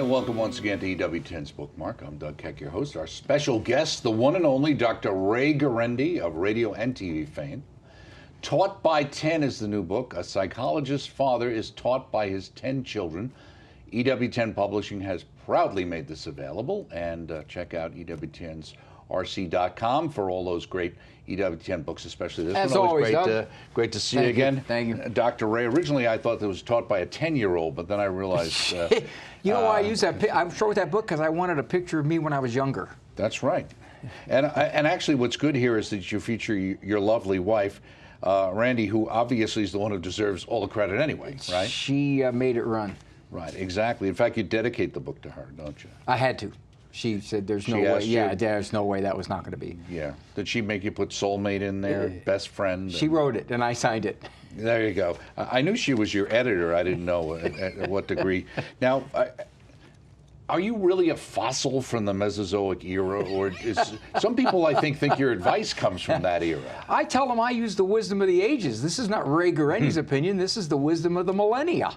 And welcome once again to EWTN's Bookmark. I'm Doug Keck, your host. Our special guest, the one and only Dr. Ray Guarendi of radio and TV fame. Taught by 10 is the new book. A psychologist's father is taught by his 10 children. EWTN Publishing has proudly made this available. And check out EWTN's rc.com for all those great EWTN books, especially this As one. always, Great to see you again. Thank you. Dr. Ray, originally I thought it was taught by a 10-year-old, but then I realized... you know why I use that? I wrote that book because I wanted a picture of me when I was younger. That's right. And actually what's good here is that you feature your lovely wife, Randy, who obviously is the one who deserves all the credit anyway, right? She made it run. Right, exactly. In fact, you dedicate the book to her, don't you? I had to. She said there's no way. Yeah, there's no way that was not going to be. Yeah. Did she make you put soulmate in there, best friend? She wrote it, and I signed it. There you go. I knew she was your editor. I didn't know at what degree. Now, are you really a fossil from the Mesozoic era, or is some people I think your advice comes from that era? I tell them I use the wisdom of the ages. This is not Ray Guarendi's opinion. This is the wisdom of the millennia.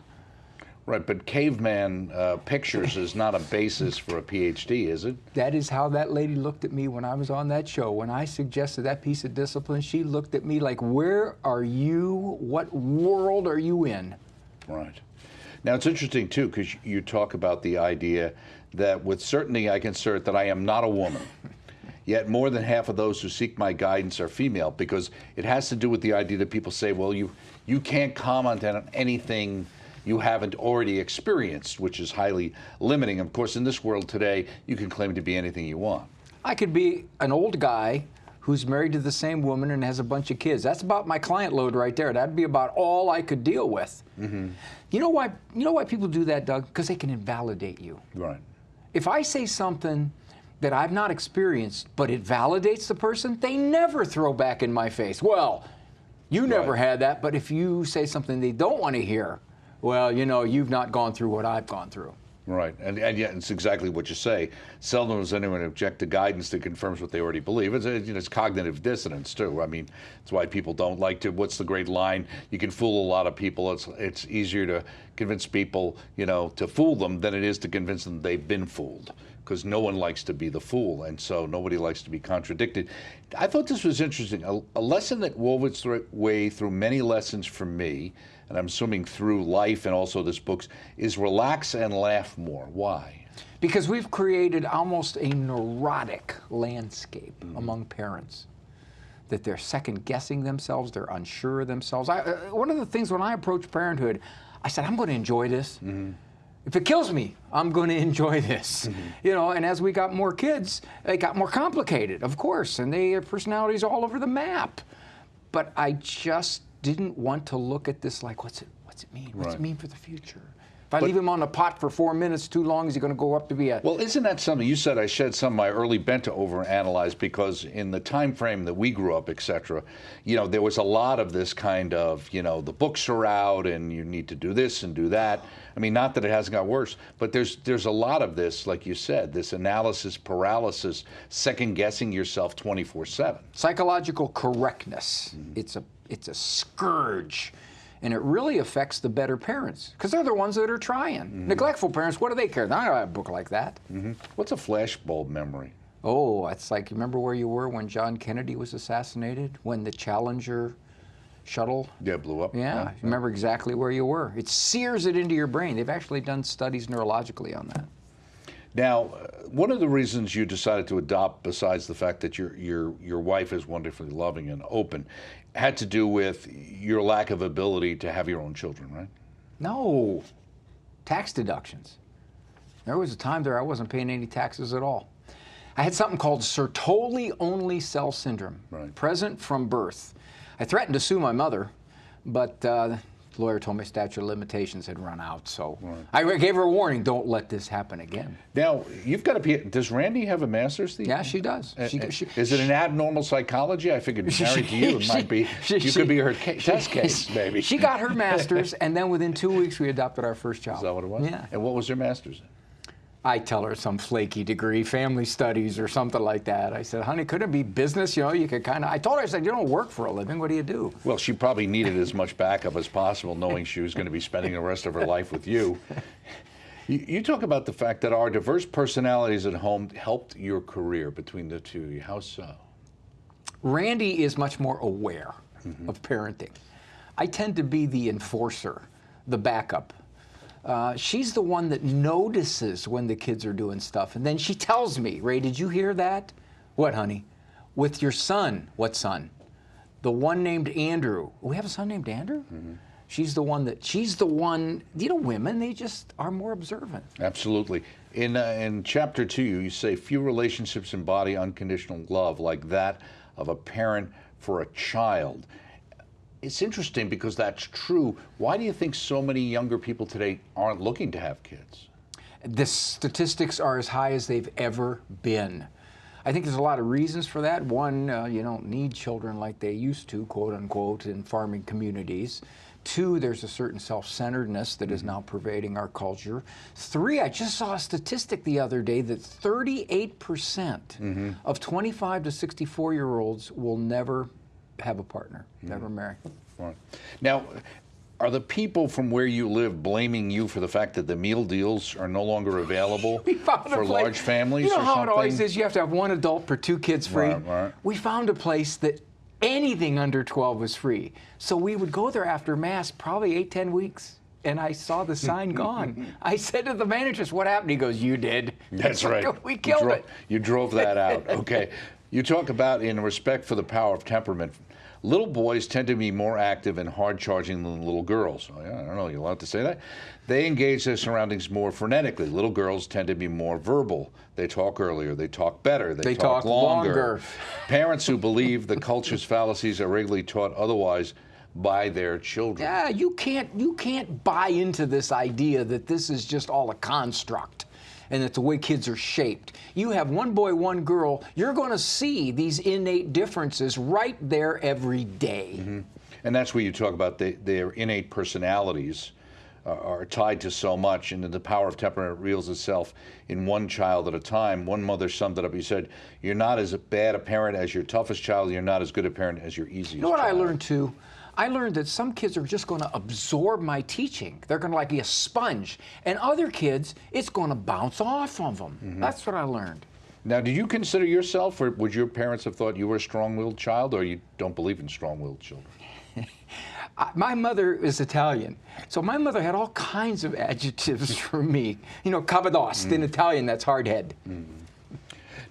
Right, but caveman pictures is not a basis for a PhD, is it? That is how that lady looked at me when I was on that show. When I suggested that piece of discipline, she looked at me like, where are you? What world are you in? Right. Now, it's interesting, too, because you talk about the idea that with certainty I can assert that I am not a woman. Yet more than half of those who seek my guidance are female, because it has to do with the idea that people say, well, you can't comment on anything you haven't already experienced, which is highly limiting. Of course, in this world today, you can claim to be anything you want. I could be an old guy who's married to the same woman and has a bunch of kids. That's about my client load right there. That'd be about all I could deal with. Mm-hmm. You know why people do that, Doug? Because they can invalidate you. Right. If I say something that I've not experienced, but it validates the person, they never throw back in my face. Well, you never had that, but if you say something they don't want to hear, well, you know, you've not gone through what I've gone through. Right, and yet it's exactly what you say. Seldom does anyone object to guidance that confirms what they already believe. It's cognitive dissonance, too. I mean, it's why people don't like to, what's the great line? You can fool a lot of people. It's easier to convince people, you know, to fool them than it is to convince them they've been fooled, because no one likes to be the fool, and so nobody likes to be contradicted. I thought this was interesting. A lesson that wove its way through many lessons for me, and I'm assuming through life and also this book, is relax and laugh more. Why? Because we've created almost a neurotic landscape among parents, that they're second-guessing themselves, they're unsure of themselves. One of the things when I approached parenthood, I said, I'm going to enjoy this. Mm-hmm. If it kills me, I'm going to enjoy this. Mm-hmm. You know, and as we got more kids, it got more complicated, of course, and they have personalities all over the map. But I just didn't want to look at this like, what's it mean? What's it mean for the future? If I leave him on the pot for 4 minutes too long, is he going to go up to be a... Well, isn't that something? You said I shed some of my early bent to overanalyze, because in the time frame that we grew up, et cetera, you know, there was a lot of this kind of, you know, the books are out and you need to do this and do that. I mean, not that it hasn't got worse, but there's a lot of this, like you said, this analysis paralysis, second-guessing yourself 24/7. Psychological correctness. Mm-hmm. It's a scourge. And it really affects the better parents, because they're the ones that are trying. Mm-hmm. Neglectful parents, what do they care? They don't have a book like that. Mm-hmm. What's a flashbulb memory? Oh, it's like, remember where you were when John Kennedy was assassinated? When the Challenger shuttle blew up? Yeah, remember exactly where you were. It sears it into your brain. They've actually done studies neurologically on that. Now, one of the reasons you decided to adopt, besides the fact that your wife is wonderfully loving and open, had to do with your lack of ability to have your own children, right? No. Tax deductions. There was a time there I wasn't paying any taxes at all. I had something called Sertoli-only cell syndrome, present from birth. I threatened to sue my mother, but the lawyer told me statute of limitations had run out, so I gave her a warning, don't let this happen again. Now, you've got to does Randy have a master's thesis? Yeah, she does. Is it an abnormal psychology? I figured married to you, it might be, you could be her test case, maybe. She got her master's, and then within 2 weeks, we adopted our first child. Is that what it was? Yeah. And what was her master's in? I tell her some flaky degree, family studies or something like that. I said, honey, could it be business? You know, you could kind of, I told her, I said, you don't work for a living. What do you do? Well, she probably needed as much backup as possible, knowing she was going to be spending the rest of her life with you. You talk about the fact that our diverse personalities at home helped your career between the two of you. How so? Randy is much more aware of parenting. I tend to be the enforcer, the backup. She's the one that notices when the kids are doing stuff, and then she tells me, Ray, did you hear that? What, honey? With your son. What son? The one named Andrew. We have a son named Andrew? She's the one, you know, women, they just are more observant. Absolutely. In chapter 2, you say few relationships embody unconditional love like that of a parent for a child. It's interesting because that's true. Why do you think so many younger people today aren't looking to have kids? The statistics are as high as they've ever been. I think there's a lot of reasons for that. One, you don't need children like they used to, quote unquote, in farming communities. Two, there's a certain self-centeredness that is now pervading our culture. Three, I just saw a statistic the other day that 38% of 25 to 64-year-olds will never have a partner, never marry. Right. Now, are the people from where you live blaming you for the fact that the meal deals are no longer available for large families? You know or how something? it always is, you have to have one adult per 2 kids free? Right. We found a place that anything under 12 was free. So we would go there after Mass probably 8-10 weeks. And I saw the sign gone. I said to the managers, what happened? He goes, you did. That's right. We killed it. You drove that out. Okay. You talk about, in respect for the power of temperament, little boys tend to be more active and hard-charging than little girls. Oh, yeah, I don't know, you're allowed to say that? They engage their surroundings more frenetically. Little girls tend to be more verbal. They talk earlier. They talk better. They talk longer. Parents who believe the culture's fallacies are regularly taught otherwise by their children. Yeah, you can't buy into this idea that this is just all a construct and that the way kids are shaped. You have one boy, one girl, you're going to see these innate differences right there every day. And that's where you talk about their innate personalities are tied to so much, and the power of temperament reveals itself in one child at a time. One mother summed it up. He said, you're not as bad a parent as your toughest child, you're not as good a parent as your easiest child. You know what I learned too? I learned that some kids are just going to absorb my teaching. They're going to be a sponge. And other kids, it's going to bounce off of them. That's what I learned. Now, did you consider yourself, or would your parents have thought you were a strong-willed child, or you don't believe in strong-willed children? My mother is Italian, so my mother had all kinds of adjectives for me. You know, cavados, in Italian, that's hard head.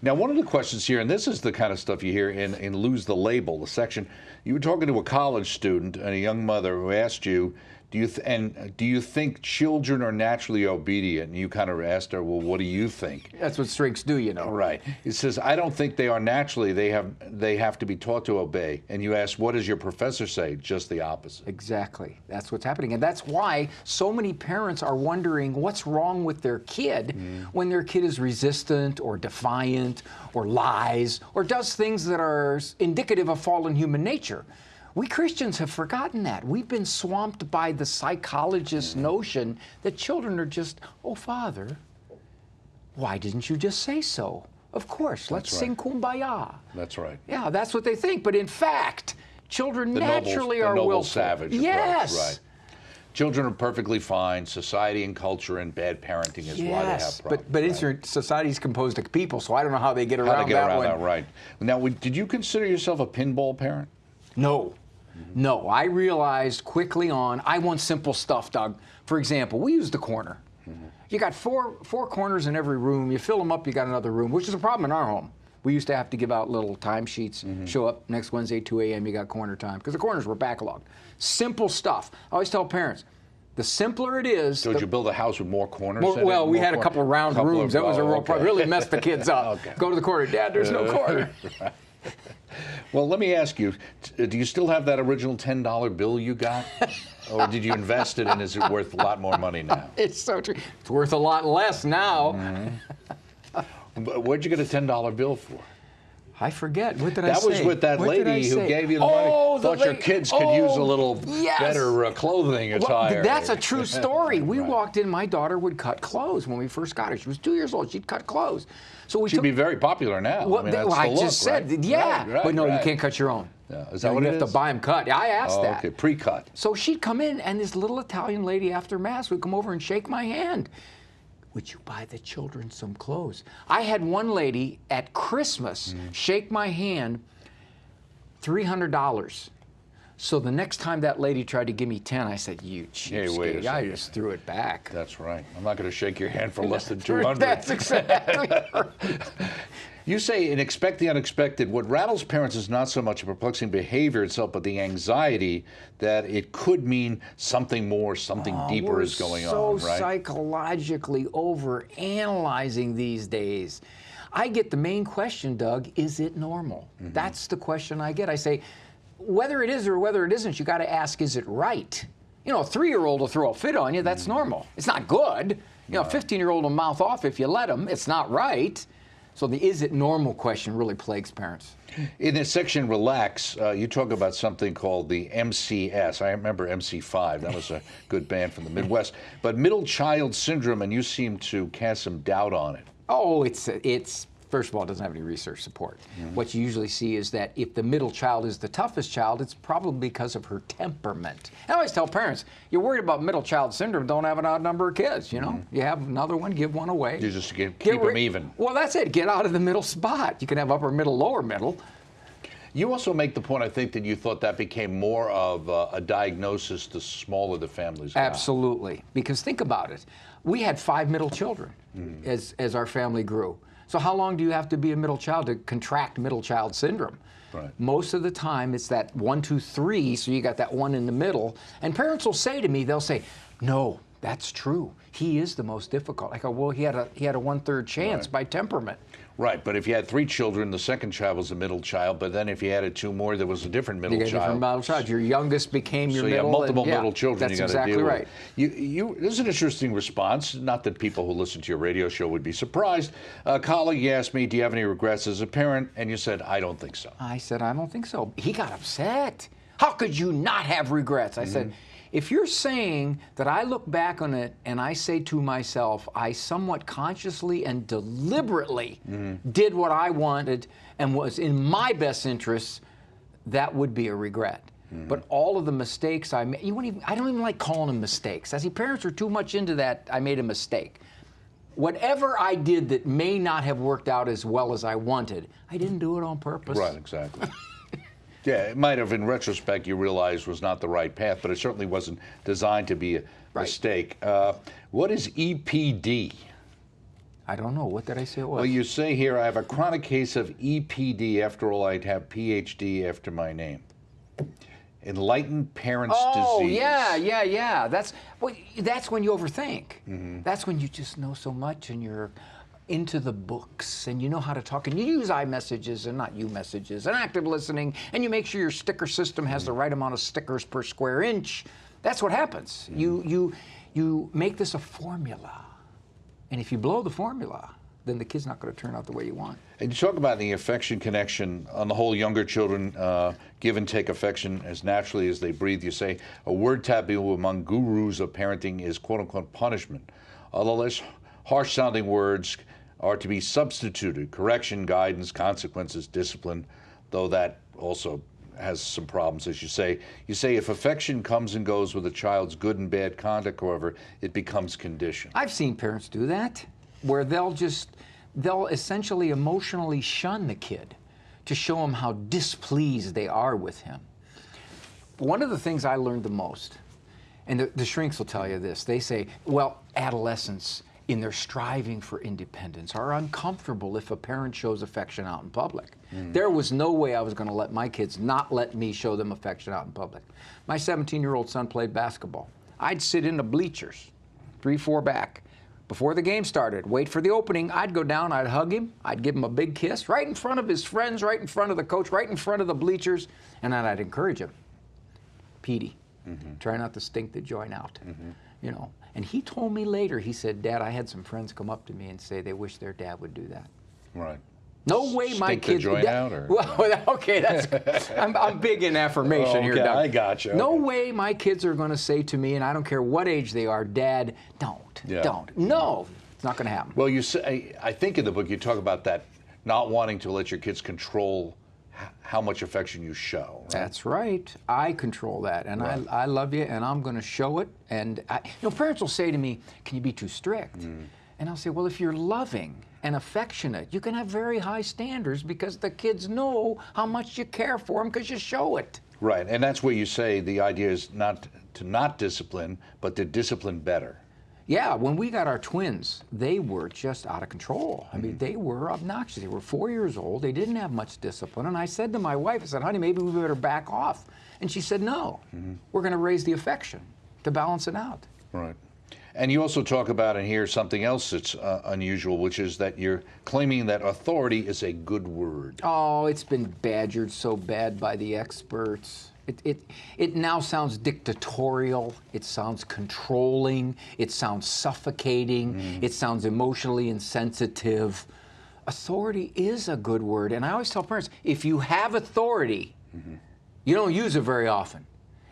Now, one of the questions here, and this is the kind of stuff you hear in Lose the Label, the section, you were talking to a college student and a young mother who asked you, do you think children are naturally obedient? And you kind of asked her, well, what do you think? That's what strengths do, you know. Right. It says, I don't think they are naturally. They have to be taught to obey. And you ask, what does your professor say? Just the opposite. Exactly. That's what's happening. And that's why so many parents are wondering what's wrong with their kid when their kid is resistant or defiant or lies or does things that are indicative of fallen human nature. We Christians have forgotten that. We've been swamped by the psychologist's notion that children are just, oh, Father, why didn't you just say so? Of course, let's sing Kumbaya. That's right. Yeah, that's what they think. But in fact, children naturally are willful. willful. Savage yes. Approach, right. Children are perfectly fine. Society and culture and bad parenting is why they have problems. But society's composed of people, so I don't know how they get around that. Right. Now, did you consider yourself a pinball parent? No. No, I realized quickly on, I want simple stuff, Doug. For example, we use the corner. You got four corners in every room. You fill them up, you got another room, which is a problem in our home. We used to have to give out little timesheets. Show up next Wednesday, 2 a.m., you got corner time, because the corners were backlogged. Simple stuff. I always tell parents, the simpler it is... So did you build a house with more corners? Well, we had a couple of round rooms. That was a real problem. Really messed the kids up. Go to the corner. Dad, there's no corner. Right. Well, let me ask you, do you still have that original $10 bill you got? Or did you invest it, and is it worth a lot more money now? It's so true. It's worth a lot less now. Where'd you get a $10 bill for? I forget. What did I say? That was with that lady who gave you the money. Thought your kids could use a little better clothing attire. Well, that's a true story. We walked in. My daughter would cut clothes when we first got her. She was 2 years old. She'd cut clothes. So she'd be very popular now. Well, I just said, but no, you can't cut your own. Yeah. Is that what it is? You have to buy them cut. I asked that. Okay, pre-cut. So she'd come in, and this little Italian lady after Mass would come over and shake my hand. would you buy the children some clothes? I had one lady at Christmas shake my hand, $300. So the next time that lady tried to give me 10, I said, you cheapskate. I just threw it back. That's right. I'm not going to shake your hand for less than 200. That's exactly right. You say in Expect the Unexpected, what rattles parents is not so much a perplexing behavior itself, but the anxiety that it could mean something more, something deeper is going on, so right? psychologically overanalyzing these days. I get the main question, Doug, is it normal? That's the question I get. I say, whether it is or whether it isn't, you got to ask, is it right? You know, a 3-year-old will throw a fit on you, that's normal. It's not good. You know, a 15-year-old will mouth off if you let him. It's not right. So the is it normal question really plagues parents. In this section, Relax, you talk about something called the MCS. I remember MC5. That was a good band from the Midwest. But middle child syndrome, and you seem to cast some doubt on it. Oh, it's first of all, it doesn't have any research support. What you usually see is that if the middle child is the toughest child, it's probably because of her temperament. I always tell parents, you're worried about middle child syndrome, don't have an odd number of kids, you know? You have another one, give one away. You just keep them even. Well, that's it. Get out of the middle spot. You can have upper middle, lower middle. You also make the point, I think, that you thought that became more of a diagnosis the smaller the families got. Absolutely. Because think about it. We had 5 middle children as our family grew. So how long do you have to be a middle child to contract middle child syndrome? Right. Most of the time it's that 1, 2, 3, so you got that one in the middle. And parents will say to me, they'll say, no, that's true. He is the most difficult. I go, well, he had a 1/3 chance by temperament. Right, but if you had 3 children, the second child was a middle child, but then if you added 2 more, there was a different middle child. Different middle child. Your youngest became your middle. So you have multiple middle children that's you got to exactly deal right. with. This is an interesting response. Not that people who listen to your radio show would be surprised. A colleague asked me, do you have any regrets as a parent? And you said, I don't think so. I said, I don't think so. He got upset. How could you not have regrets? I said, if you're saying that I look back on it and I say to myself, I somewhat consciously and deliberately did what I wanted and was in my best interests, that would be a regret. But all of the mistakes I made, I don't even like calling them mistakes. I see parents are too much into that, I made a mistake. Whatever I did that may not have worked out as well as I wanted, I didn't do it on purpose. Right, exactly. Yeah, it might have, in retrospect, you realized was not the right path, but it certainly wasn't designed to be a mistake. What is EPD? I don't know. What did I say it was? Well, you say here, I have a chronic case of EPD. After all, I'd have PhD after my name. Enlightened Parents Disease. Oh, yeah. That's when you overthink. That's when you just know so much and you're into the books and you know how to talk and you use iMessages and not U-messages and active listening and you make sure your sticker system has the right amount of stickers per square inch. That's what happens. You make this a formula. And if you blow the formula, then the kid's not going to turn out the way you want. And you talk about the affection connection. On the whole, younger children give and take affection as naturally as they breathe. You say a word taboo among gurus of parenting is quote-unquote punishment. Although less harsh-sounding words are to be substituted. Correction, guidance, consequences, discipline, though that also has some problems, as you say. You say if affection comes and goes with a child's good and bad conduct, however, it becomes conditioned. I've seen parents do that, where they'll essentially emotionally shun the kid to show him how displeased they are with him. One of the things I learned the most, and the shrinks will tell you this, they say, well, adolescents, in their striving for independence, are uncomfortable if a parent shows affection out in public. There was no way I was going to let my kids not let me show them affection out in public. My 17-year-old son played basketball. I'd sit in the bleachers, 3, 4 back. Before the game started, wait for the opening, I'd go down, I'd hug him, I'd give him a big kiss, right in front of his friends, right in front of the coach, right in front of the bleachers, and then I'd encourage him. Petey, try not to stink the joint out, you know. And he told me later, he said, Dad, I had some friends come up to me and say they wish their dad would do that. Right. No way my Stink kids... the joint out, or? Well, okay, that's... I'm big in affirmation here, Doug. I got you. No way my kids are going to say to me, and I don't care what age they are, Dad, don't. No, it's not going to happen. Well, you say, I think in the book you talk about that, not wanting to let your kids control how much affection you show. Right? That's right. I control that, and I love you, and I'm going to show it. And parents will say to me, "Can you be too strict?" And I'll say, well, if you're loving and affectionate, you can have very high standards because the kids know how much you care for them because you show it. Right, and that's where you say the idea is not to discipline, but to discipline better. Yeah, when we got our twins, they were just out of control. I mean, they were obnoxious. They were 4 years old. They didn't have much discipline. And I said to my wife, I said, honey, maybe we better back off. And she said, no, we're going to raise the affection to balance it out. Right. And you also talk about in here something else that's unusual, which is that you're claiming that authority is a good word. Oh, it's been badgered so bad by the experts. It now sounds dictatorial. It sounds controlling. It sounds suffocating. It sounds emotionally insensitive. Authority is a good word. And I always tell parents, if you have authority, you don't use it very often.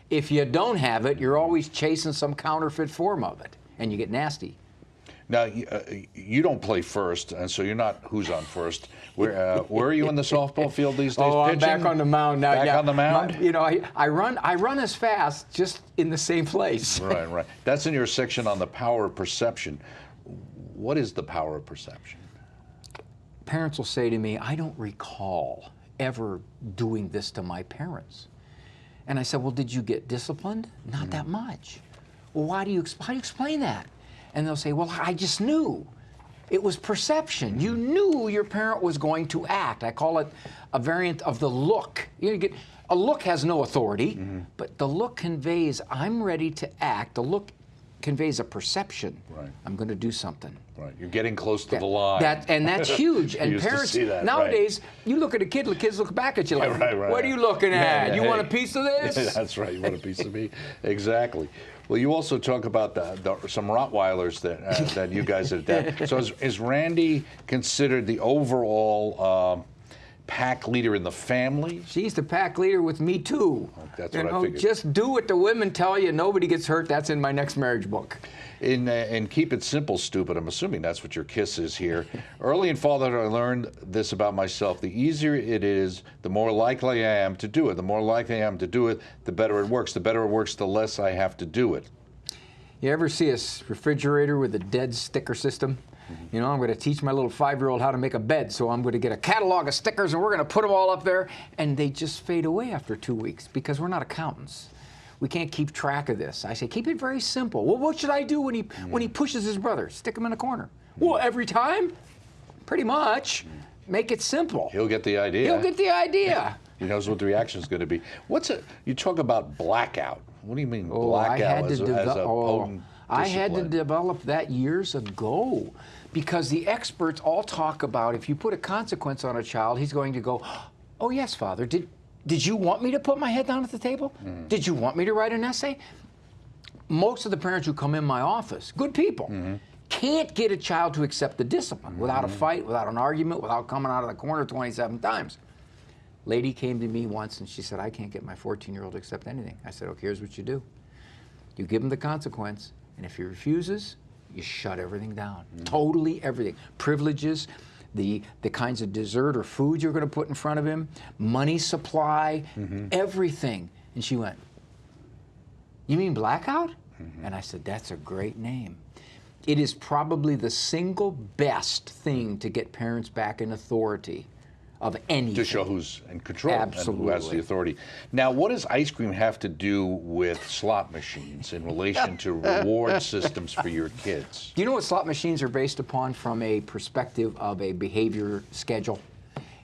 If you don't have it, you're always chasing some counterfeit form of it, and you get nasty. Now, you don't play first, and so you're not who's on first. Where are you in the softball field these days? Oh, pitching? I'm back on the mound now. Back on the mound? You know, I run as fast, just in the same place. Right. That's in your section on the power of perception. What is the power of perception? Parents will say to me, I don't recall ever doing this to my parents. And I said, well, did you get disciplined? Not that much. Well, how do you explain that? And they'll say, well, I just knew. It was perception. You knew your parent was going to act. I call it a variant of the look. A look has no authority, but the look conveys, I'm ready to act. The look conveys a perception. Right. I'm going to do something. Right. You're getting close to the line. And that's huge. And used to parents, see that, nowadays, you look at a kid, the kids look back at you like, right. what are you looking at? Yeah, you hey. want a piece of this? That's right. You want a piece of me? Exactly. Well, you also talk about some Rottweilers that you guys have done. So is Randy considered the overall pack leader in the family? She's the pack leader with me, too. That's what I figured. Just do what the women tell you. Nobody gets hurt. That's in my next marriage book. In Keep It Simple, Stupid, I'm assuming that's what your kiss is here. Early in fatherhood, I learned this about myself. The easier it is, the more likely I am to do it. The more likely I am to do it, the better it works. The better it works, the less I have to do it. You ever see a refrigerator with a dead sticker system? You know, I'm going to teach my little 5-year-old how to make a bed, so I'm going to get a catalog of stickers and we're going to put them all up there, and they just fade away after 2 weeks because we're not accountants. We can't keep track of this. I say, keep it very simple. Well, what should I do when he pushes his brother? Stick him in a corner. Well, every time? Pretty much. Make it simple. He'll get the idea. He'll get the idea. He knows what the reaction is going to be. You talk about blackout. What do you mean blackout as a potent I had to discipline? develop that years ago because the experts all talk about if you put a consequence on a child, he's going to go, oh, yes, Father, did you want me to put my head down at the table? Did you want me to write an essay? Most of the parents who come in my office, good people, can't get a child to accept the discipline without a fight, without an argument, without coming out of the corner 27 times. Lady came to me once and she said, I can't get my 14-year-old to accept anything. I said, okay, here's what you do. You give him the consequence, and if he refuses, you shut everything down. Totally everything. Privileges, the kinds of dessert or food you're going to put in front of him, money supply, everything. And she went, you mean blackout? And I said, that's a great name. It is probably the single best thing to get parents back in authority of anything. To show who's in control Absolutely. and who has the authority. Now, what does ice cream have to do with slot machines in relation to reward systems for your kids? Do you know what slot machines are based upon from a perspective of a behavior schedule?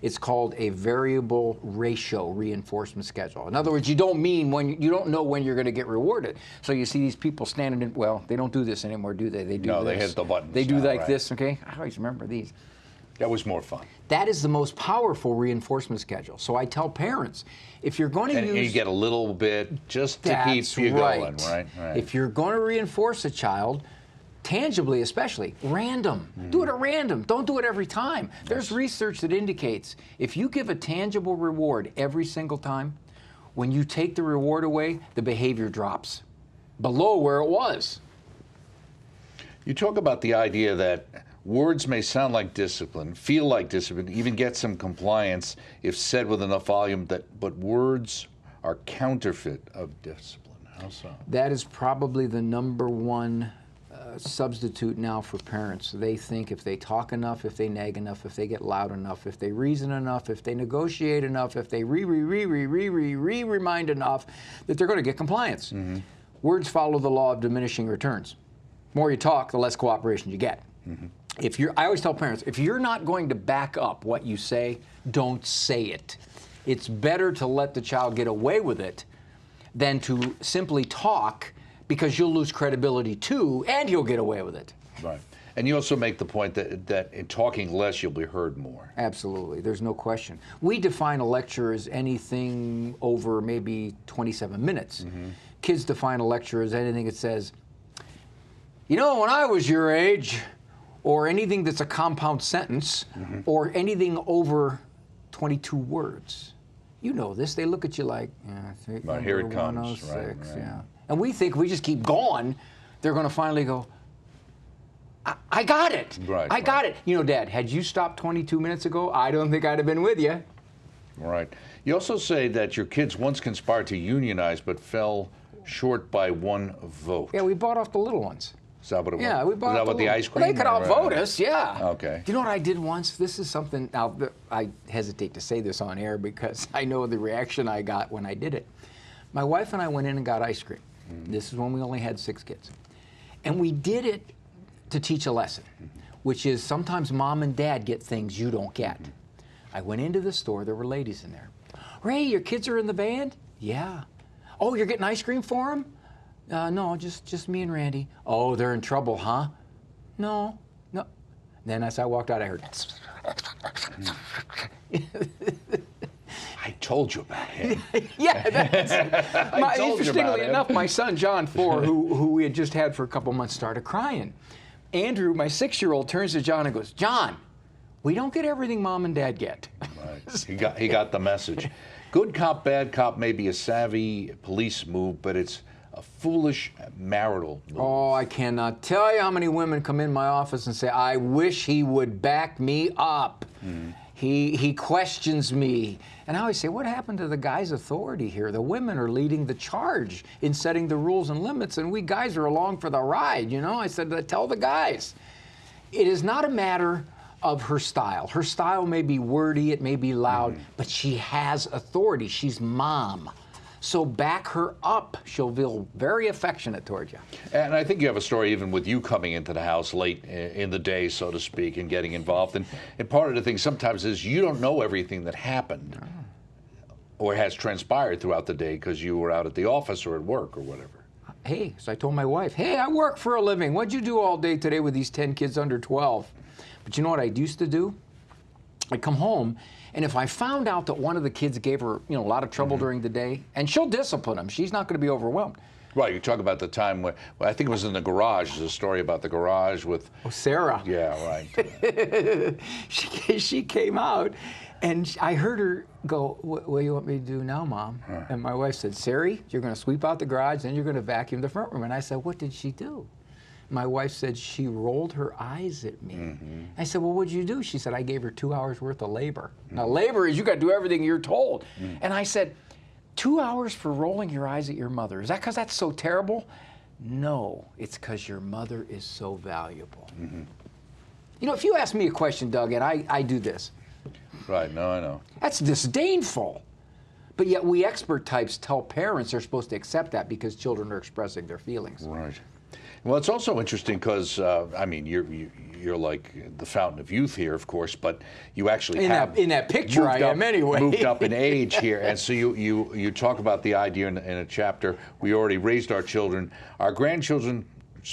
It's called a variable ratio reinforcement schedule. In other words, you don't know when you're going to get rewarded. So you see these people standing in, well, they don't do this anymore, do they? They do No, this. they hit the buttons. They do now, like right. this, okay? I always remember these. That was more fun. That is the most powerful reinforcement schedule. So I tell parents, if you're going to And you get a little bit just to keep you going, right? If you're going to reinforce a child, tangibly especially, random. Do it at random. Don't do it every time. There's research that indicates if you give a tangible reward every single time, when you take the reward away, the behavior drops below where it was. You talk about the idea that words may sound like discipline, feel like discipline, even get some compliance if said with enough volume, but words are counterfeit of discipline. How so? That is probably the number one substitute now for parents. They think if they talk enough, if they nag enough, if they get loud enough, if they reason enough, if they negotiate enough, if they remind enough, that they're going to get compliance. Words follow the law of diminishing returns. The more you talk, the less cooperation you get. I always tell parents, if you're not going to back up what you say, don't say it. It's better to let the child get away with it than to simply talk, because you'll lose credibility too, and you'll get away with it. Right. And you also make the point that in talking less, you'll be heard more. Absolutely. There's no question. We define a lecture as anything over maybe 27 minutes. Kids define a lecture as anything that says, you know, when I was your age, or anything that's a compound sentence, or anything over 22 words. You know this. They look at you like, yeah, Right, here it comes. 106, Right. yeah. And we think we just keep going, they're going to finally go, I got it. Right, I got it. You know, Dad, had you stopped 22 minutes ago, I don't think I'd have been with you. Right. You also say that your kids once conspired to unionize but fell short by 1 vote. Yeah, we bought off the little ones. Is that what it was? Yeah, we bought Is that off what the ice cream? Well, they could outvote us, yeah. Okay. Do you know what I did once? This is something, now, I hesitate to say this on air because I know the reaction I got when I did it. My wife and I went in and got ice cream. This is when we only had 6 kids. And we did it to teach a lesson, which is sometimes mom and dad get things you don't get. I went into the store, there were ladies in there. Ray, your kids are in the band? Yeah. Oh, you're getting ice cream for them? No, just me and Randy. Oh, they're in trouble, huh? No. Then as I walked out, I heard. I told you about him. Yeah, that's interestingly him. enough, my son John 4, who we had just had for a couple months, started crying. Andrew, my 6-year-old, turns to John and goes, John, we don't get everything mom and dad get. Right. He got the message. Good cop, bad cop may be a savvy police move, but it's a foolish marital move. Oh, I cannot tell you how many women come in my office and say, I wish he would back me up. He questions me. And I always say, what happened to the guy's authority here? The women are leading the charge in setting the rules and limits, and we guys are along for the ride, you know? I said, tell the guys. It is not a matter of her style. Her style may be wordy, it may be loud, but she has authority. She's mom. So back her up. She'll feel very affectionate towards you. And I think you have a story even with you coming into the house late in the day, so to speak, and getting involved. And part of the thing sometimes is you don't know everything that happened or has transpired throughout the day because you were out at the office or at work or whatever. Hey, so I told my wife, hey, I work for a living. What'd you do all day today with these 10 kids under 12? But you know what I used to do? I'd come home, and if I found out that one of the kids gave her, a lot of trouble during the day, and she'll discipline them. She's not going to be overwhelmed. Right, you talk about the time when, I think it was in the garage. There's a story about the garage with... Oh, Sarah. Yeah, right. She came out, and I heard her go, what do you want me to do now, Mom? And my wife said, Sari, you're going to sweep out the garage, then you're going to vacuum the front room. And I said, what did she do? My wife said she rolled her eyes at me. I said, well, what'd you do? She said, I gave her 2 hours worth of labor. Now, labor is you got to do everything you're told. And I said, 2 hours for rolling your eyes at your mother. Is that because that's so terrible? No, it's because your mother is so valuable. If you ask me a question, Doug, and I do this. Right, no, I know. That's disdainful. But yet we expert types tell parents they're supposed to accept that because children are expressing their feelings. Right. Well, it's also interesting because, you're like the fountain of youth here, of course, but you actually in that picture I am anyway. Moved up in age here, and so you talk about the idea in a chapter. We already raised our children. Our grandchildren's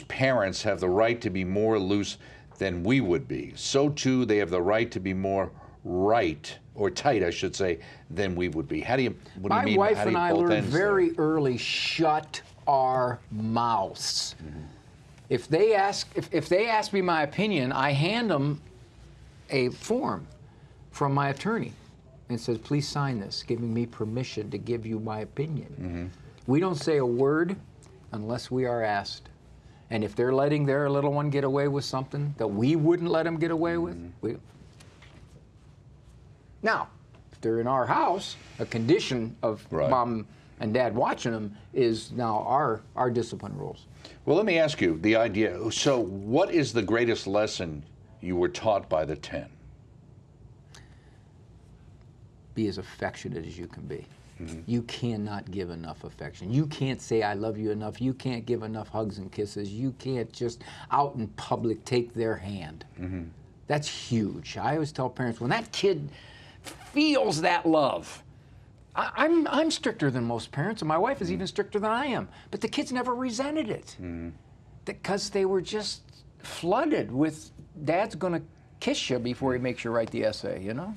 parents have the right to be more loose than we would be. So too, they have the right to be more right or tight, I should say, than we would be. What do you mean? My wife and I learned very early, shut our mouths. If they ask me my opinion, I hand them a form from my attorney and says, please sign this, giving me permission to give you my opinion. We don't say a word unless we are asked. And if they're letting their little one get away with something that we wouldn't let them get away with, Now, if they're in our house, a condition of mom and Dad watching them is now our discipline rules. Well, let me ask you the idea. So, what is the greatest lesson you were taught by the 10? Be as affectionate as you can be. You cannot give enough affection. You can't say I love you enough. You can't give enough hugs and kisses. You can't just out in public take their hand. That's huge. I always tell parents, when that kid feels that love, I'm stricter than most parents, and my wife is even stricter than I am, but the kids never resented it because they were just flooded with Dad's going to kiss you before he makes you write the essay, you know?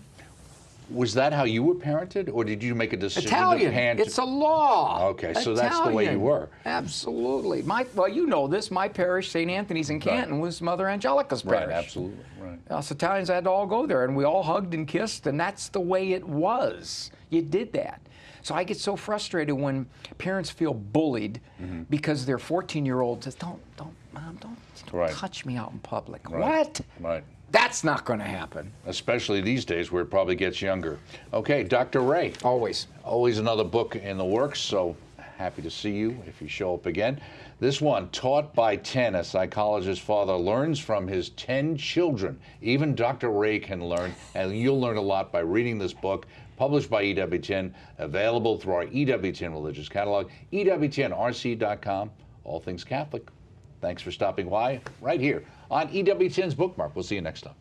Was that how you were parented, or did you make a decision Italian. to parent? It's a law. Okay, so that's the way you were. Absolutely. Well, you know this. My parish, St. Anthony's in Canton, was Mother Angelica's parish. Right, absolutely. Right. Us Italians had to all go there, and we all hugged and kissed, and that's the way it was. You did that. So I get so frustrated when parents feel bullied because their 14-year-old says, Mom, don't touch me out in public. Right. What? Right. That's not going to happen. Especially these days where it probably gets younger. Okay, Dr. Ray. Always. Always another book in the works, so happy to see you if you show up again. This one, Taught by 10, a psychologist's father learns from his 10 children. Even Dr. Ray can learn, and you'll learn a lot by reading this book, published by EWTN, available through our EWTN religious catalog, EWTNRC.com, all things Catholic. Thanks for stopping by right here on EWTN's Bookmark. We'll see you next time.